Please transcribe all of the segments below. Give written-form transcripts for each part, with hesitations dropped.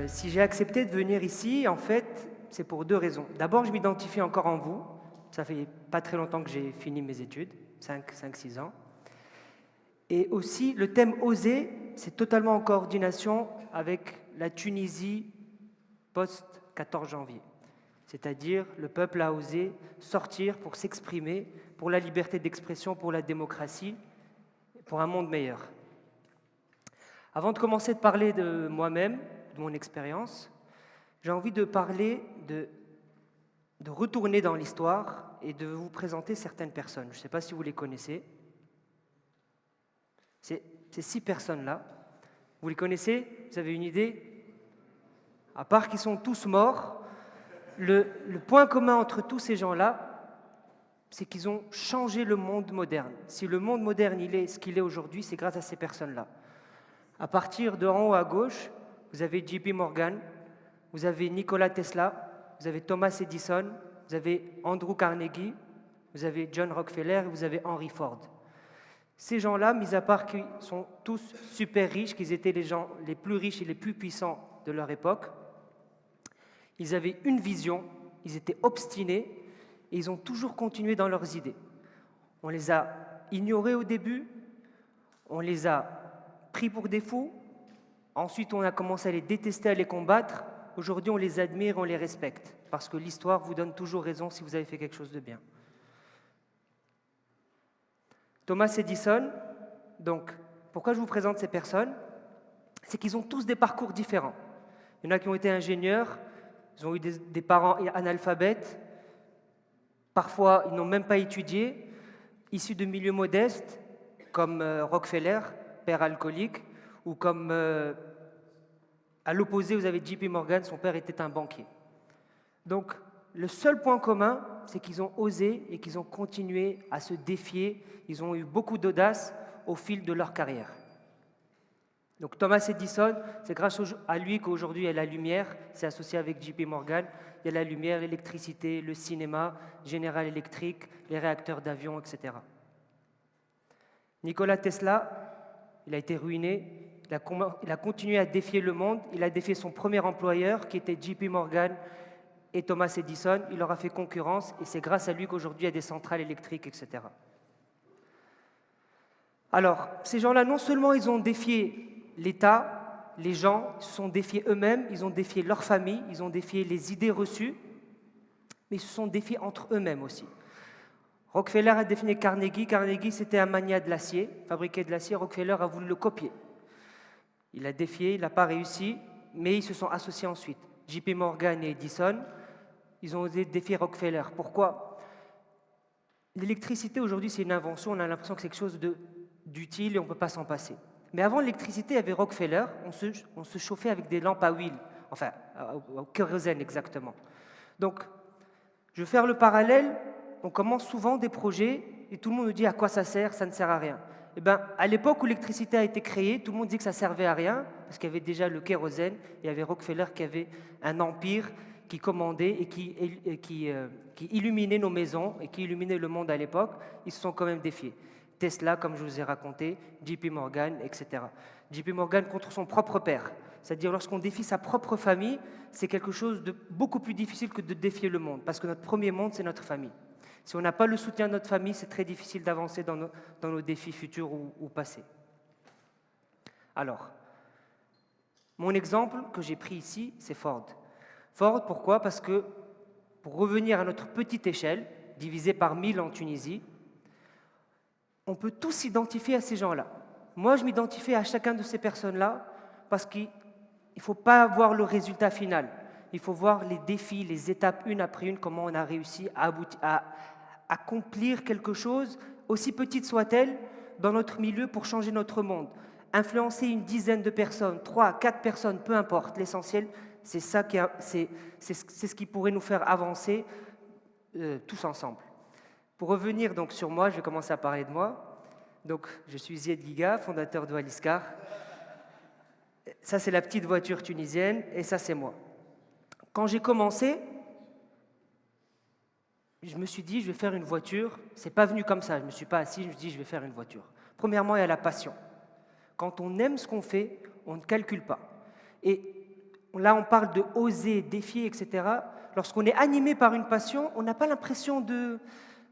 Si j'ai accepté de venir ici, en fait, c'est pour deux raisons. D'abord, je m'identifie encore en vous. Ça fait pas très longtemps que j'ai fini mes études, 5-6 ans. Et aussi, le thème oser, c'est totalement en coordination avec la Tunisie post-14 janvier. C'est-à-dire, le peuple a osé sortir pour s'exprimer, pour la liberté d'expression, pour la démocratie, pour un monde meilleur. Avant de commencer de parler de moi-même, de mon expérience, j'ai envie de parler de retourner dans l'histoire et de vous présenter certaines personnes. Je ne sais pas si vous les connaissez. Ces 6 personnes-là, vous les connaissez? Vous avez une idée? À part qu'ils sont tous morts, le point commun entre tous ces gens-là, c'est qu'ils ont changé le monde moderne. Si le monde moderne il est ce qu'il est aujourd'hui, c'est grâce à ces personnes-là. À partir de en haut à gauche, vous avez JP Morgan, vous avez Nikola Tesla, vous avez Thomas Edison, vous avez Andrew Carnegie, vous avez John Rockefeller et vous avez Henry Ford. Ces gens-là, mis à part qu'ils sont tous super riches, qu'ils étaient les gens les plus riches et les plus puissants de leur époque, ils avaient une vision, ils étaient obstinés et ils ont toujours continué dans leurs idées. On les a ignorés au début, on les a pris pour des fous, ensuite on a commencé à les détester, à les combattre. Aujourd'hui, on les admire, on les respecte, parce que l'histoire vous donne toujours raison si vous avez fait quelque chose de bien. Thomas Edison, donc, pourquoi je vous présente ces personnes? C'est qu'ils ont tous des parcours différents. Il y en a qui ont été ingénieurs, ils ont eu des parents analphabètes, parfois ils n'ont même pas étudié, issus de milieux modestes, comme Rockefeller, père alcoolique, ou comme à l'opposé, vous avez JP Morgan, son père était un banquier. Donc, le seul point commun, c'est qu'ils ont osé et qu'ils ont continué à se défier. Ils ont eu beaucoup d'audace au fil de leur carrière. Donc, Thomas Edison, c'est grâce à lui qu'aujourd'hui il y a la lumière. C'est associé avec JP Morgan. Il y a la lumière, l'électricité, le cinéma, General Electric, les réacteurs d'avion, etc. Nikola Tesla, il a été ruiné. Il a continué à défier le monde. Il a défié son premier employeur, qui était JP Morgan et Thomas Edison. Il leur a fait concurrence et c'est grâce à lui qu'aujourd'hui il y a des centrales électriques, etc. Alors, ces gens-là, non seulement ils ont défié l'État, les gens, ils se sont défiés eux-mêmes, ils ont défié leur famille, ils ont défié les idées reçues, mais ils se sont défiés entre eux-mêmes aussi. Rockefeller a défini Carnegie. Carnegie, c'était un magnat de l'acier, fabriquait de l'acier. Rockefeller a voulu le copier. Il a défié, il n'a pas réussi, mais ils se sont associés ensuite. JP Morgan et Edison, ils ont osé défier Rockefeller. Pourquoi? L'électricité, aujourd'hui, c'est une invention. On a l'impression que c'est quelque chose d'utile et on ne peut pas s'en passer. Mais avant l'électricité, il y avait Rockefeller. On se chauffait avec des lampes à huile, enfin, au kérosène exactement. Donc, je vais faire le parallèle. On commence souvent des projets et tout le monde nous dit à quoi ça sert, ça ne sert à rien. Eh bien, à l'époque où l'électricité a été créée, tout le monde dit que ça ne servait à rien, parce qu'il y avait déjà le kérosène, il y avait Rockefeller qui avait un empire qui commandait et qui illuminait nos maisons et qui illuminait le monde à l'époque. Ils se sont quand même défiés. Tesla, comme je vous ai raconté, JP Morgan, etc. JP Morgan contre son propre père. C'est-à-dire, lorsqu'on défie sa propre famille, c'est quelque chose de beaucoup plus difficile que de défier le monde, parce que notre premier monde, c'est notre famille. Si on n'a pas le soutien de notre famille, c'est très difficile d'avancer dans nos défis futurs ou passés. Alors, mon exemple que j'ai pris ici, c'est Ford. Ford, pourquoi? Parce que, pour revenir à notre petite échelle, divisée par 1000 en Tunisie, on peut tous s'identifier à ces gens-là. Moi, je m'identifie à chacun de ces personnes-là parce qu'il ne faut pas voir le résultat final. Il faut voir les défis, les étapes, une après une, comment on a réussi à accomplir quelque chose, aussi petite soit-elle, dans notre milieu pour changer notre monde. Influencer une dizaine de personnes, 3, 4 personnes, peu importe. L'essentiel, c'est ce qui pourrait nous faire avancer tous ensemble. Pour revenir donc sur moi, je vais commencer à parler de moi. Donc, je suis Zied Giga, fondateur de Waliscar. Ça, c'est la petite voiture tunisienne et ça, c'est moi. Quand j'ai commencé, je me suis dit, je vais faire une voiture. C'est pas venu comme ça. Je ne me suis pas assis, je me suis dit, je vais faire une voiture. Premièrement, il y a la passion. Quand on aime ce qu'on fait, on ne calcule pas. Et là on parle de oser, défier, etc. Lorsqu'on est animé par une passion, on n'a pas l'impression de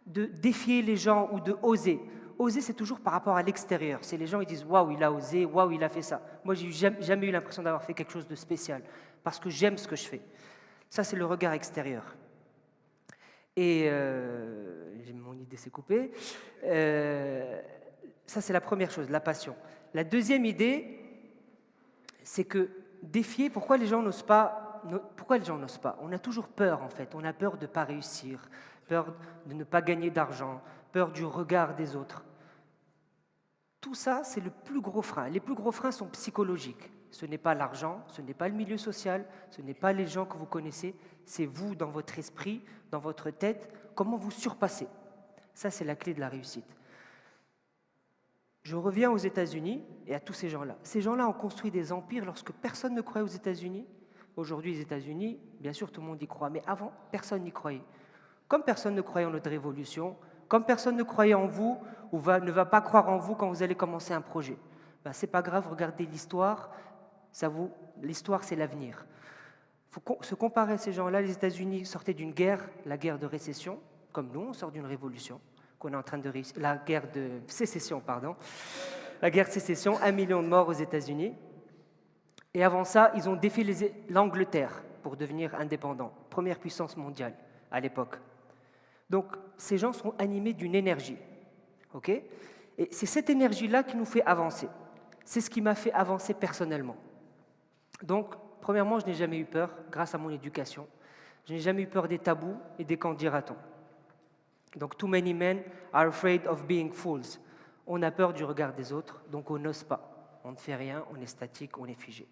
défier les gens ou de oser. Oser, c'est toujours par rapport à l'extérieur. C'est les gens, ils disent « Waouh, il a osé, waouh, il a fait ça ». Moi, j'ai jamais eu l'impression d'avoir fait quelque chose de spécial, parce que j'aime ce que je fais. Ça, c'est le regard extérieur. Et mon idée s'est coupée. Ça, c'est la première chose, la passion. La deuxième idée, c'est que défier, pourquoi les gens n'osent pas? On a toujours peur, en fait. On a peur de ne pas réussir, peur de ne pas gagner d'argent, peur du regard des autres. Tout ça, c'est le plus gros frein. Les plus gros freins sont psychologiques. Ce n'est pas l'argent, ce n'est pas le milieu social, ce n'est pas les gens que vous connaissez, c'est vous dans votre esprit, dans votre tête, comment vous surpassez. Ça, c'est la clé de la réussite. Je reviens aux États-Unis et à tous ces gens-là. Ces gens-là ont construit des empires lorsque personne ne croyait aux États-Unis. Aujourd'hui, les États-Unis, bien sûr, tout le monde y croit, mais avant, personne n'y croyait. Comme personne ne croyait en notre révolution, comme personne ne croyait en vous ou ne va pas croire en vous quand vous allez commencer un projet. Ben, ce n'est pas grave, regardez l'histoire, l'histoire c'est l'avenir. Il faut se comparer à ces gens-là. Les États-Unis sortaient d'une guerre, la guerre de récession, comme nous, on sort d'une révolution, qu'on est en train de réussir, la guerre de sécession, pardon. La guerre de sécession, 1 million de morts aux États-Unis. Et avant ça, ils ont défié l'Angleterre pour devenir indépendants, première puissance mondiale à l'époque. Donc, ces gens sont animés d'une énergie. Okay? Et c'est cette énergie-là qui nous fait avancer. C'est ce qui m'a fait avancer personnellement. Donc, premièrement, je n'ai jamais eu peur, grâce à mon éducation. Je n'ai jamais eu peur des tabous et des qu'en dira-t-on. Donc, too many men are afraid of being fools. On a peur du regard des autres, donc on n'ose pas. On ne fait rien, on est statique, on est figé.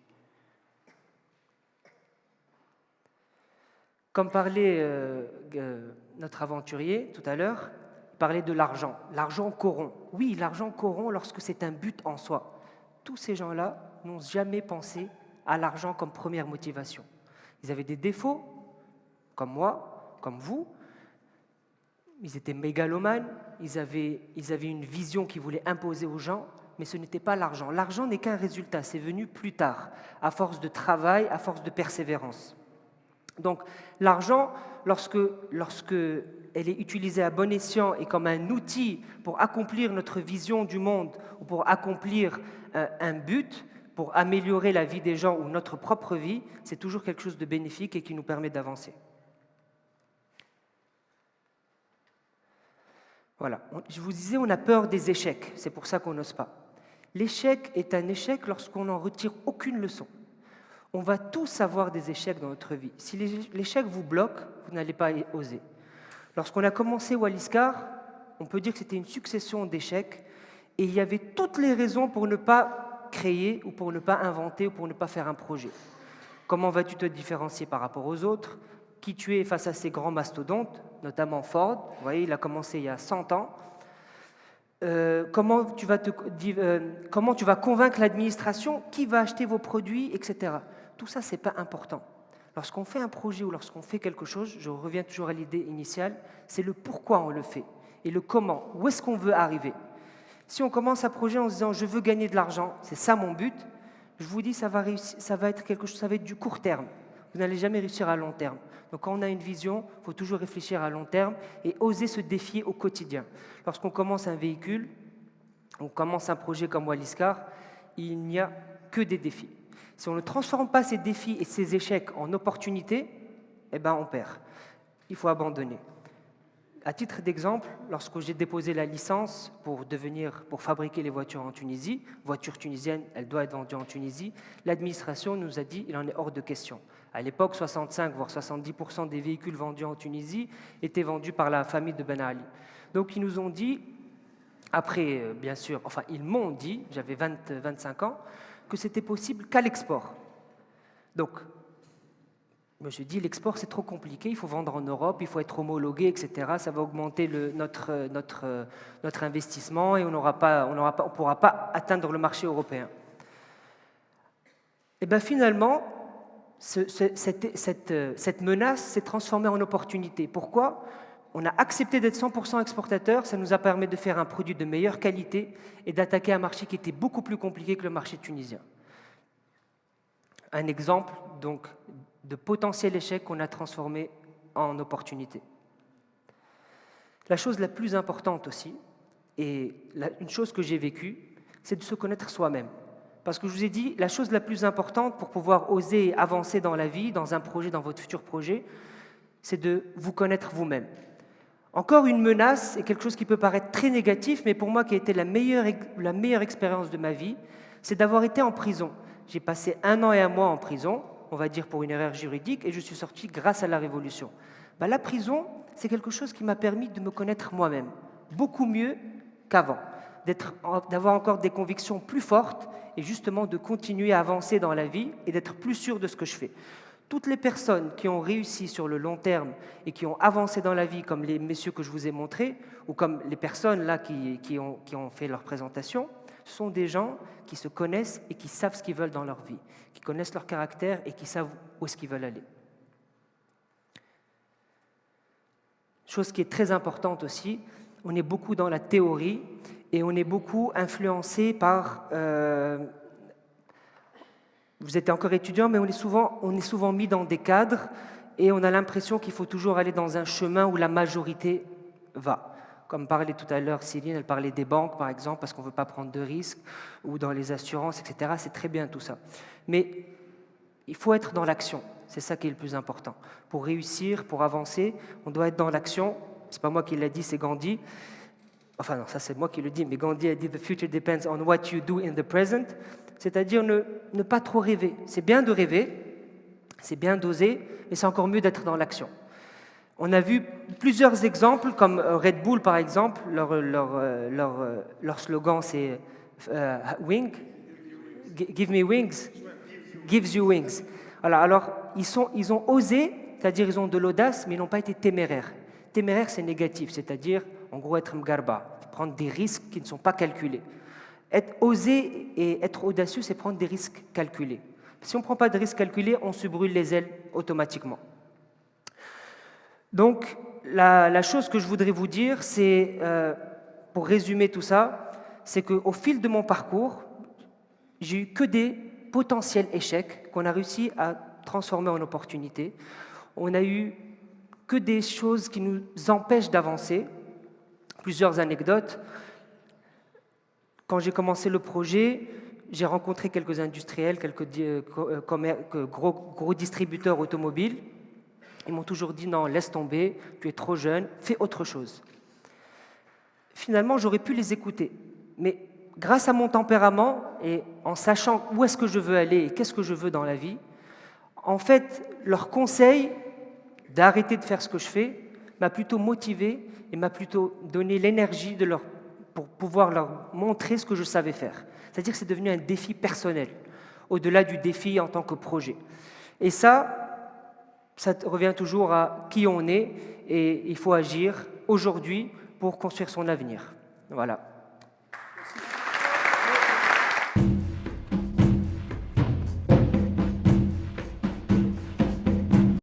Comme parlait notre aventurier tout à l'heure, il parlait de l'argent. L'argent corrompt. Oui, l'argent corrompt lorsque c'est un but en soi. Tous ces gens-là n'ont jamais pensé à l'argent comme première motivation. Ils avaient des défauts, comme moi, comme vous. Ils étaient mégalomanes, ils avaient une vision qu'ils voulaient imposer aux gens, mais ce n'était pas l'argent. L'argent n'est qu'un résultat, c'est venu plus tard, à force de travail, à force de persévérance. Donc l'argent, lorsque elle est utilisée à bon escient et comme un outil pour accomplir notre vision du monde ou pour accomplir un but, pour améliorer la vie des gens ou notre propre vie, c'est toujours quelque chose de bénéfique et qui nous permet d'avancer. Voilà, je vous disais, on a peur des échecs, c'est pour ça qu'on n'ose pas. L'échec est un échec lorsqu'on n'en retire aucune leçon. On va tous avoir des échecs dans notre vie. Si l'échec vous bloque, vous n'allez pas oser. Lorsqu'on a commencé Walliscar, on peut dire que c'était une succession d'échecs et il y avait toutes les raisons pour ne pas créer ou pour ne pas inventer ou pour ne pas faire un projet. Comment vas-tu te différencier par rapport aux autres? Qui tu es face à ces grands mastodontes, notamment Ford, vous voyez, il a commencé il y a 100 ans. Comment tu vas convaincre l'administration, qui va acheter vos produits, etc. Tout ça, ce n'est pas important. Lorsqu'on fait un projet ou lorsqu'on fait quelque chose, je reviens toujours à l'idée initiale, c'est le pourquoi on le fait et le comment, où est-ce qu'on veut arriver. Si on commence un projet en se disant « je veux gagner de l'argent, c'est ça mon but », je vous dis ça va être quelque chose, ça va être du court terme. Vous n'allez jamais réussir à long terme. Donc quand on a une vision, il faut toujours réfléchir à long terme et oser se défier au quotidien. Lorsqu'on commence un véhicule, on commence un projet comme Walliscar, il n'y a que des défis. Si on ne transforme pas ces défis et ces échecs en opportunités, eh ben on perd. Il faut abandonner. À titre d'exemple, lorsque j'ai déposé la licence pour fabriquer les voitures en Tunisie, voiture tunisienne, elle doit être vendue en Tunisie, l'administration nous a dit qu'il en est hors de question. À l'époque, 65 voire 70% des véhicules vendus en Tunisie étaient vendus par la famille de Ben Ali. Donc ils nous ont dit, après bien sûr, enfin ils m'ont dit, j'avais 25 ans, que c'était possible qu'à l'export. Donc, je me suis dit, l'export c'est trop compliqué, il faut vendre en Europe, il faut être homologué, etc. Ça va augmenter notre investissement et on ne pourra pas atteindre le marché européen. Et bien finalement, cette menace s'est transformée en opportunité. Pourquoi ? On a accepté d'être 100% exportateur, ça nous a permis de faire un produit de meilleure qualité et d'attaquer un marché qui était beaucoup plus compliqué que le marché tunisien. un exemple donc, de potentiel échec qu'on a transformé en opportunité. La chose la plus importante aussi, et une chose que j'ai vécue, c'est de se connaître soi-même. Parce que je vous ai dit, la chose la plus importante pour pouvoir oser avancer dans la vie, dans un projet, dans votre futur projet, c'est de vous connaître vous-même. Encore une menace et quelque chose qui peut paraître très négatif, mais pour moi qui a été la meilleure expérience de ma vie, c'est d'avoir été en prison. J'ai passé 1 an et 1 mois en prison, on va dire pour une erreur juridique, et je suis sorti grâce à la Révolution. La prison, c'est quelque chose qui m'a permis de me connaître moi-même, beaucoup mieux qu'avant, d'avoir encore des convictions plus fortes et justement de continuer à avancer dans la vie et d'être plus sûr de ce que je fais. Toutes les personnes qui ont réussi sur le long terme et qui ont avancé dans la vie, comme les messieurs que je vous ai montrés, ou comme les personnes là qui ont fait leur présentation, ce sont des gens qui se connaissent et qui savent ce qu'ils veulent dans leur vie, qui connaissent leur caractère et qui savent où est-ce qu'ils veulent aller. Chose qui est très importante aussi, on est beaucoup dans la théorie et on est beaucoup influencé par... vous êtes encore étudiant, mais on est souvent mis dans des cadres et on a l'impression qu'il faut toujours aller dans un chemin où la majorité va. Comme parlait tout à l'heure Céline, elle parlait des banques par exemple, parce qu'on ne veut pas prendre de risques, ou dans les assurances, etc. C'est très bien tout ça. Mais il faut être dans l'action, c'est ça qui est le plus important. Pour réussir, pour avancer, on doit être dans l'action. Ce n'est pas moi qui l'ai dit, c'est Gandhi. Enfin non, ça c'est moi qui le dis, mais Gandhi a dit « The future depends on what you do in the present », c'est-à-dire ne pas trop rêver. C'est bien de rêver, c'est bien d'oser, mais c'est encore mieux d'être dans l'action. On a vu plusieurs exemples, comme Red Bull par exemple, leur slogan c'est Wing, Give me wings, gives you wings. Voilà, alors ils ont osé, c'est-à-dire ils ont de l'audace, mais ils n'ont pas été téméraires. Téméraire c'est négatif, c'est-à-dire en gros être mgarba, prendre des risques qui ne sont pas calculés. Oser et être audacieux, c'est prendre des risques calculés. Si on ne prend pas de risques calculés, on se brûle les ailes automatiquement. Donc, la chose que je voudrais vous dire, c'est, pour résumer tout ça, c'est qu'au fil de mon parcours, j'ai eu que des potentiels échecs qu'on a réussi à transformer en opportunités. On n'a eu que des choses qui nous empêchent d'avancer. Plusieurs anecdotes. Quand j'ai commencé le projet, j'ai rencontré quelques industriels, quelques gros distributeurs automobiles. Ils m'ont toujours dit « Non, laisse tomber, tu es trop jeune, fais autre chose ». Finalement, j'aurais pu les écouter. Mais grâce à mon tempérament et en sachant où est-ce que je veux aller et qu'est-ce que je veux dans la vie, en fait, leur conseil d'arrêter de faire ce que je fais m'a plutôt motivé et m'a plutôt donné l'énergie pour pouvoir leur montrer ce que je savais faire. C'est-à-dire que c'est devenu un défi personnel, au-delà du défi en tant que projet. Et ça revient toujours à qui on est et il faut agir aujourd'hui pour construire son avenir. Voilà.